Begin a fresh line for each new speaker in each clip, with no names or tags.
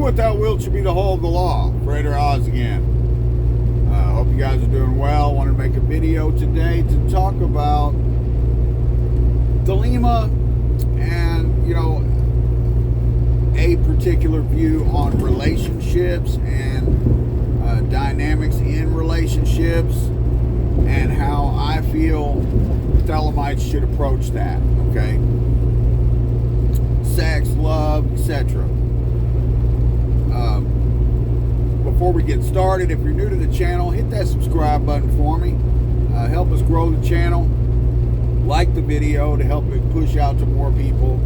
what thou wilt should be the whole of the law. Frater Oz again. Hope you guys are doing well. I wanted to make a video today to talk about Thelema and, a particular view on relationships and dynamics in relationships and how I feel Thelemites should approach that, okay? Sex, love, etc. Before we get started, if you're new to the channel, hit that subscribe button for me. Help us grow the channel. Like the video to help it push out to more people.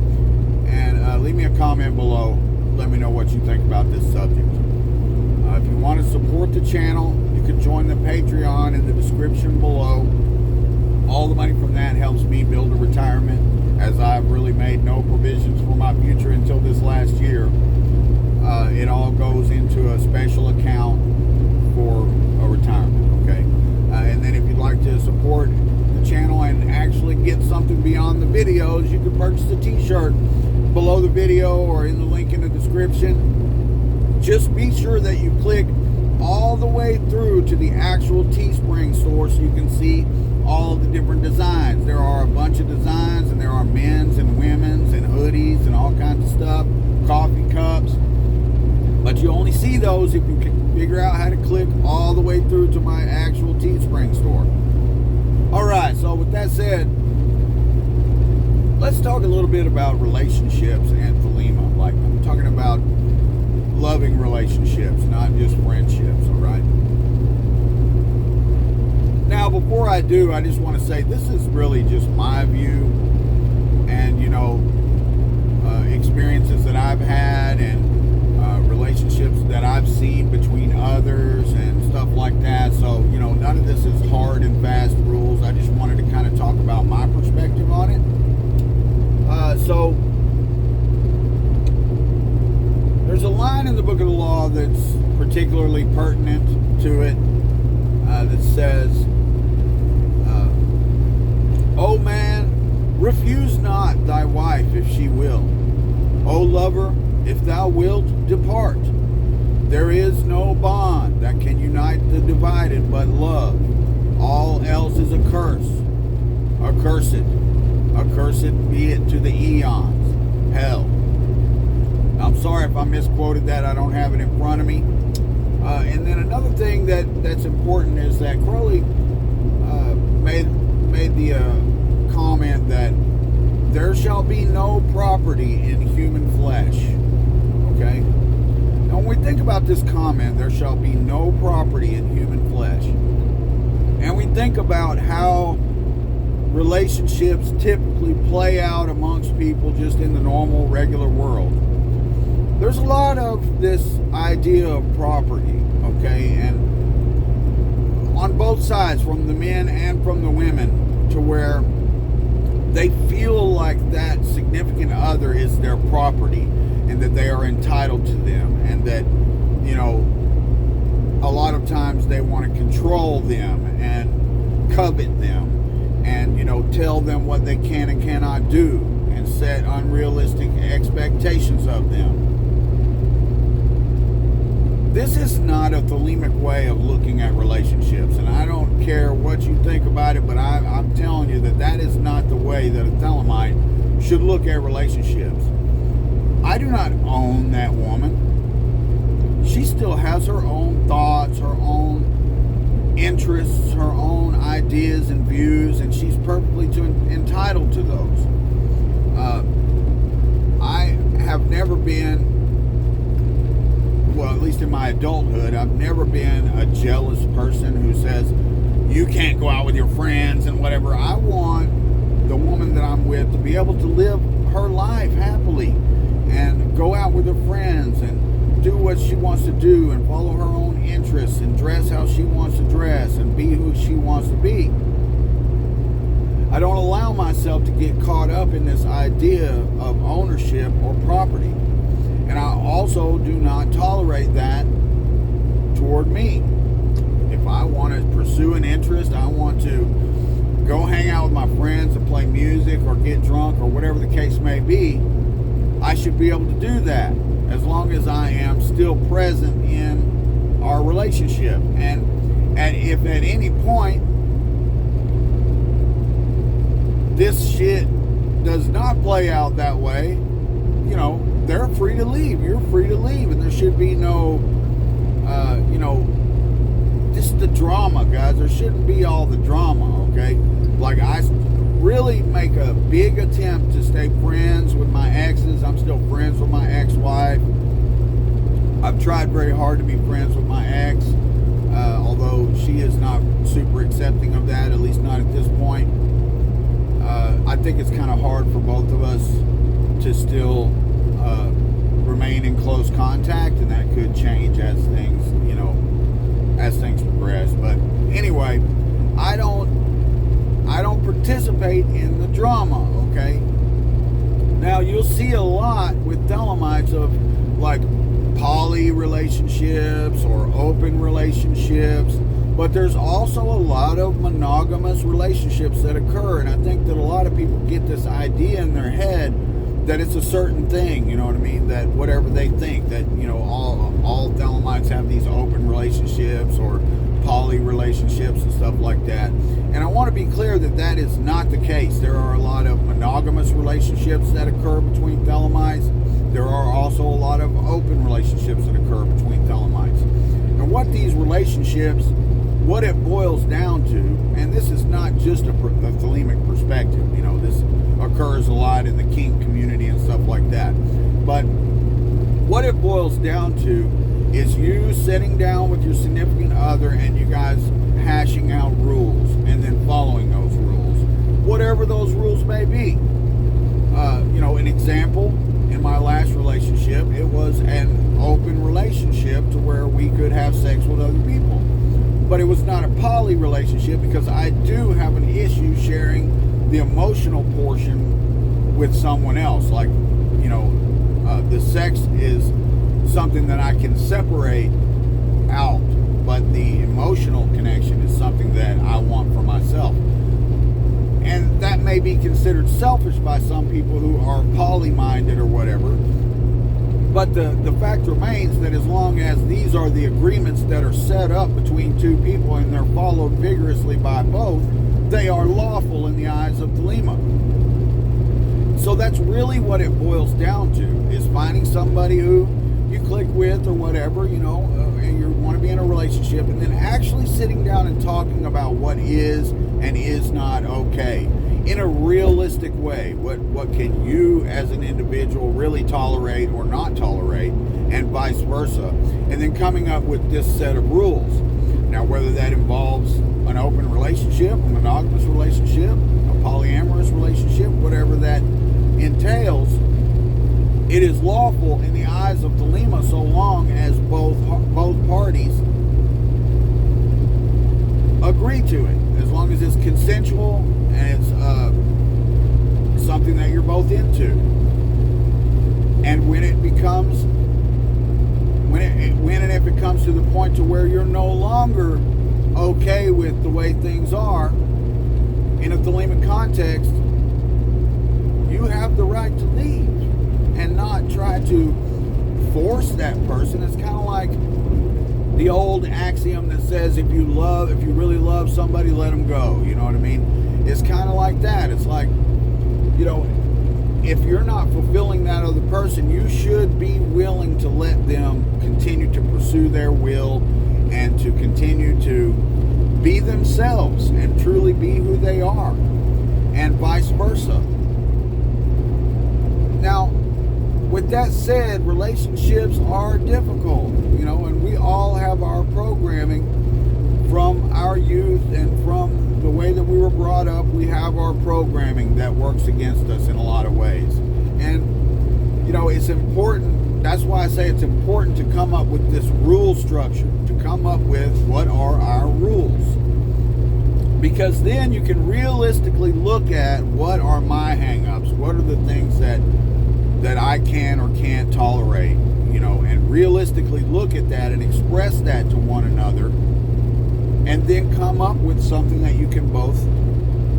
And leave me a comment below. Let me know what you think about this subject. If you want to support the channel, you can join the Patreon in the description below. All the money from that helps me build a retirement, as I've really made no provisions for my future until this last year. It all goes into a special account for a retirement, okay? And then if you'd like to support the channel and actually get something beyond the videos, you can purchase a t-shirt below the video or in the link in the description. Just be sure that you click all the way through to the actual Teespring store so you can see all of the different designs. There are a bunch of designs, and there are men's and women's and hoodies and all kinds of stuff, coffee cups. But you only see those if you can figure out how to click all the way through to my actual Teespring store. Alright, so with that said, let's talk a little bit about relationships and Thelema. Like, I'm talking about loving relationships, not just friendships, alright? Now, before I do, I just want to say this is really just my view and, experiences that I've had and relationships that I've seen between others and stuff like that. So, none of this is hard and fast rules. I just wanted to kind of talk about my perspective on it. So, there's a line in the Book of the Law that's particularly pertinent to it that says, O man, refuse not thy wife if she will. O lover, if thou wilt, depart. There is no bond that can unite the divided but love. All else is a curse. Accursed. Accursed be it to the eons. Hell. I'm sorry if I misquoted that. I don't have it in front of me. And then another thing that's important is that Crowley made the comment that there shall be no property in human flesh. Okay? Now, when we think about this comment, there shall be no property in human flesh, and we think about how relationships typically play out amongst people just in the normal, regular world, there's a lot of this idea of property, okay? And on both sides, from the men and from the women, to where they feel like that significant other is their property and that they are entitled to them, and that, a lot of times they want to control them and covet them and, tell them what they can and cannot do and set unrealistic expectations of them. This is not a Thelemic way of looking at relationships, and I don't care what you think about it, but I'm telling you that is not the way that a Thelemite should look at relationships. I do not own that woman. She still has her own thoughts, her own interests, her own ideas and views, and she's perfectly entitled to those. I have never been, well, at least in my adulthood, I've never been a jealous person who says, you can't go out with your friends and whatever. I want the woman that I'm with to be able to live her life happily and go out with her friends and do what she wants to do and follow her own interests and dress how she wants to dress and be who she wants to be. I don't allow myself to get caught up in this idea of ownership or property. And I also do not tolerate that toward me. If I want to pursue an interest, I want to go hang out with my friends and play music or get drunk or whatever the case may be, I should be able to do that as long as I am still present in our relationship. And if at any point this shit does not play out that way, you know, they're free to leave. You're free to leave, and there should be no, just the drama, guys. There shouldn't be all the drama, okay? Like, I really make a big attempt to stay friends with my exes. I'm still friends with my ex-wife. I've tried very hard to be friends with my ex, although she is not super accepting of that, at least not at this point. I think it's kind of hard for both of us to still remain in close contact, and that could change as things progress. But anyway, I don't participate in the drama, okay? Now, you'll see a lot with Thelemites of like poly relationships or open relationships, but there's also a lot of monogamous relationships that occur, and I think that a lot of people get this idea in their head that it's a certain thing, you know what I mean, that whatever they think, that, you know, all Thelemites have these open relationships or poly relationships and stuff like that. And I want to be clear that that is not the case. There are a lot of monogamous relationships that occur between Thelemites. There are also a lot of open relationships that occur between Thelemites. And what these relationships, what it boils down to, and this is not just a Thelemic perspective, you know, this occurs a lot in the kink community and stuff like that. But what it boils down to is you sitting down with your significant other and you guys hashing out rules and then following those rules, whatever those rules may be. An example, in my last relationship, it was an open relationship to where we could have sex with other people. But it was not a poly relationship because I do have an issue sharing the emotional portion with someone else. Like, the sex is something that I can separate out, but the emotional connection is something that I want for myself. And that may be considered selfish by some people who are poly-minded or whatever. But the fact remains that as long as these are the agreements that are set up between two people and they're followed vigorously by both, they are lawful in the eyes of Thelema. So that's really what it boils down to, is finding somebody who you click with or whatever, and you want to be in a relationship, and then actually sitting down and talking about what is and is not okay in a realistic way. What can you as an individual really tolerate or not tolerate, and vice versa, and then coming up with this set of rules. Now, whether that involves an open relationship, a monogamous relationship, a polyamorous relationship, whatever that entails, it is lawful in the eyes of Thelema so long as both parties agree to it. As long as it's consensual and it's something that you're both into. And when and if it comes to the point to where you're no longer okay with the way things are, in a Thelemic context, you have the right to leave and not try to force that person. It's kind of like the old axiom that says if you really love somebody, let them go. You know what I mean? It's kind of like that. It's like, if you're not fulfilling that other person, you should be willing to let them continue to pursue their will and to continue to be themselves and truly be who they are, and vice versa. Now, with that said, relationships are difficult, and we all have our programming from our youth and from the way that we were brought up. We have our programming that works against us in a lot of ways. And, it's important. That's why I say it's important to come up with this rule structure, to come up with what are our rules. Because then you can realistically look at what are my hang-ups, what are the things that I can or can't tolerate, and realistically look at that and express that to one another, and then come up with something that you can both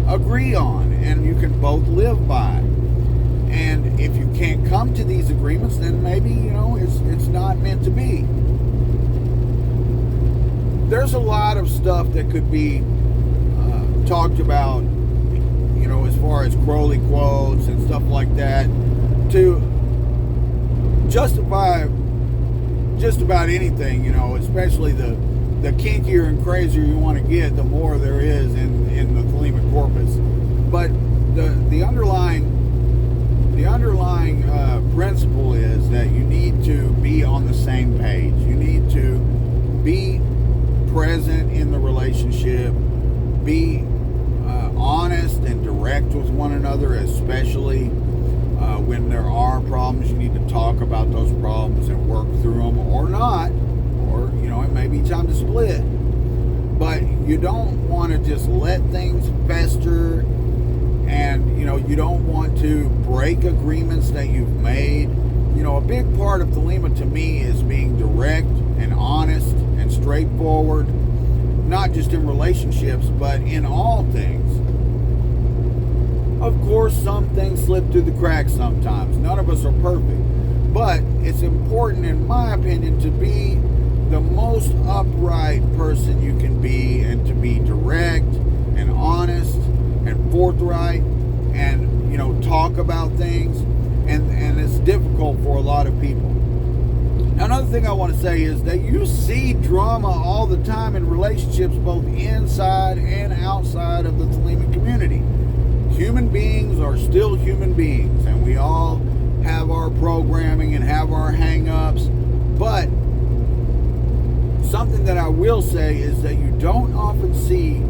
agree on and you can both live by. And if you can't come to these agreements, then maybe, it's not meant to be. There's a lot of stuff that could be talked about, as far as Crowley quotes and stuff like that, to justify just about anything, especially the kinkier and crazier you want to get, the more there is in the Thelema corpus. But the underlying principle is that you need to be on the same page. You need to be present in the relationship, be honest and direct with one another, especially when there are problems. You need to talk about those problems and work through them, or not, or it may be time to split. But you don't want to just let things fester, and you don't want to break agreements that you've made. A big part of Thelema to me is being direct and honest and straightforward, not just in relationships, but in all things. Of course, some things slip through the cracks sometimes. None of us are perfect. But it's important, in my opinion, to be the most upright person you can be, and to be direct and honest and forthright, and talk about things. And it's difficult for a lot of people. Now, another thing I want to say is that you see drama all the time in relationships, both inside and outside of the Thelema community. Human beings are still human beings, and we all have our programming and have our hang-ups. But something that I will say is that you don't often see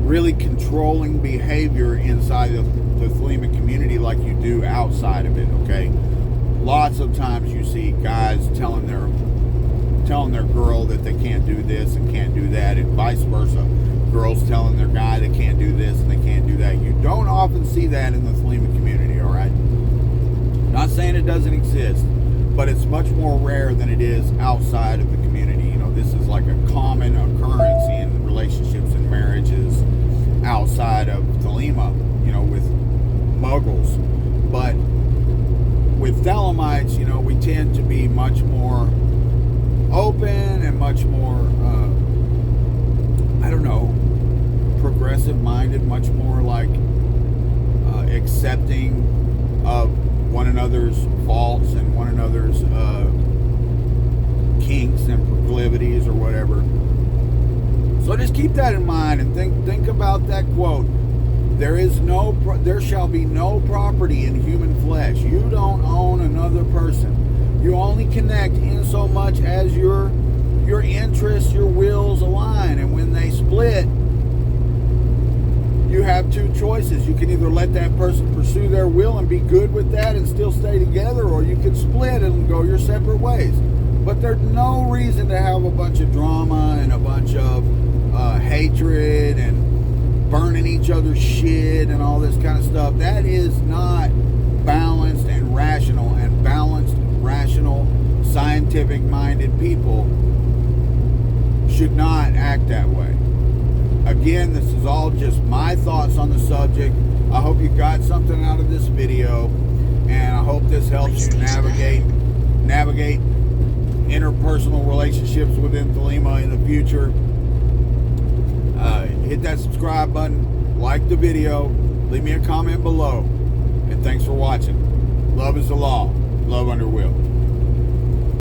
really controlling behavior inside of the Thelema community like you do outside of it, okay? Lots of times you see guys telling their girl that they can't do this and can't do that, and vice versa. Girls telling their guy they can't do this and they can't do that. You don't often see that in the Thelema community, all right? Not saying it doesn't exist, but it's much more rare than it is outside of the community. This is like a common occurrence in relationships and marriages outside of Thelema, with muggles. But with Thelemites, we tend to be much more open and much more, progressive-minded, much more like accepting of one another's faults and one another's kinks and proclivities or whatever. So just keep that in mind, and think about that quote. There shall be no property in human flesh. You don't own another person. You only connect in so much as your interests, your wills align. And when they split, you have two choices. You can either let that person pursue their will and be good with that and still stay together, or you can split and go your separate ways. But there's no reason to have a bunch of drama and a bunch of hatred and burning each other's shit and all this kind of stuff. That is not balanced and rational. And balanced, rational, scientific-minded people should not act that way. Again, this is all just my thoughts on the subject. I hope you got something out of this video, and I hope this helps you navigate interpersonal relationships within Thelema in the future. Hit that subscribe button, like the video, leave me a comment below, and thanks for watching. Love is the law. Love under will.